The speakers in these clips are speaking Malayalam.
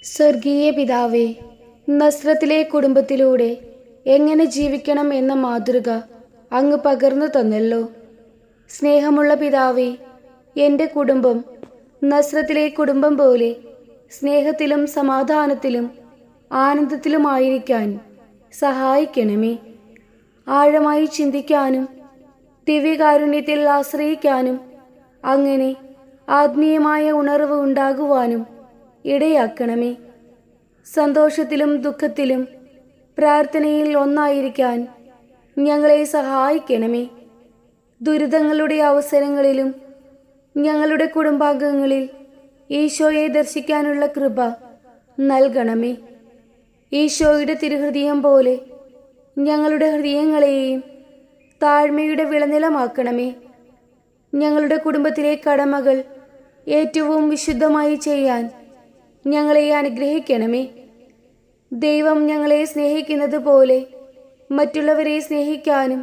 സ്വർഗീയ പിതാവേ, നസ്രത്തിലെ കുടുംബത്തിലൂടെ എങ്ങനെ ജീവിക്കണം എന്ന മാതൃക അങ്ങ് പകർന്നു തന്നല്ലോ. സ്നേഹമുള്ള പിതാവേ, എൻ്റെ കുടുംബം നസ്രത്തിലെ കുടുംബം പോലെ സ്നേഹത്തിലും സമാധാനത്തിലും ആനന്ദത്തിലുമായിരിക്കാൻ സഹായിക്കണമേ. ആഴമായി ചിന്തിക്കാനും ദിവ്യകാരുണ്യത്തിൽ ആശ്രയിക്കാനും അങ്ങനെ ആത്മീയമായ ഉണർവ് ഉണ്ടാകുവാനും ഇടയാക്കണമേ. സന്തോഷത്തിലും ദുഃഖത്തിലും പ്രാർത്ഥനയിൽ ഒന്നായിരിക്കാൻ ഞങ്ങളെ സഹായിക്കണമേ. ദുരിതങ്ങളുടെ അവസരങ്ങളിലും ഞങ്ങളുടെ കുടുംബാംഗങ്ങളിൽ ഈശോയെ ദർശിക്കാനുള്ള കൃപ നൽകണമേ. ഈശോയുടെ തിരുഹൃദയം പോലെ ഞങ്ങളുടെ ഹൃദയങ്ങളെയും താഴ്മയുടെ വിളനിലമാക്കണമേ. ഞങ്ങളുടെ കുടുംബത്തിലെ കടമകൾ ഏറ്റവും വിശുദ്ധമായി ചെയ്യാൻ ഞങ്ങളെ അനുഗ്രഹിക്കണമേ. ദൈവം ഞങ്ങളെ സ്നേഹിക്കുന്നത് പോലെ മറ്റുള്ളവരെ സ്നേഹിക്കാനും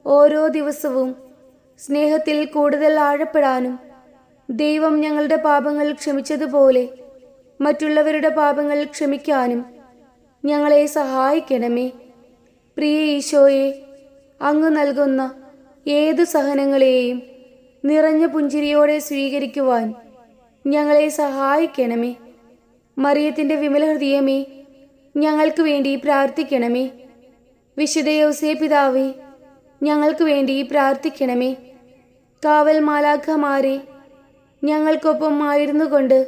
ഓരോ ദിവസവും സ്നേഹത്തിൽ കൂടുതൽ ആഴപ്പെടാനും ദൈവം ഞങ്ങളുടെ പാപങ്ങൾ ക്ഷമിച്ചതുപോലെ മറ്റുള്ളവരുടെ പാപങ്ങൾ ക്ഷമിക്കാനും ഞങ്ങളെ സഹായിക്കണമേ. പ്രിയ ഈശോയെ, അങ്ങ് നൽകുന്ന ഏതു സഹനങ്ങളെയും നിറഞ്ഞ പുഞ്ചിരിയോടെ സ്വീകരിക്കുവാൻ ഞങ്ങളെ സഹായിക്കണമേ. മറിയത്തിൻ്റെ വിമല ഹൃദയമേ, ഞങ്ങൾക്ക് വേണ്ടി പ്രാർത്ഥിക്കണമേ. വിശുദ്ധ യൗസേ പിതാവേ, ഞങ്ങൾക്ക് വേണ്ടി പ്രാർത്ഥിക്കണമേ. കാവൽ മാലാഖമാരെ, ഞങ്ങൾക്കൊപ്പം ആയിരുന്നു കൊണ്ട്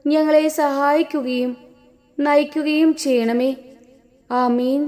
ഞങ്ങളെ സഹായിക്കുകയും നയിക്കുകയും ചെയ്യണമേ. ആമീൻ.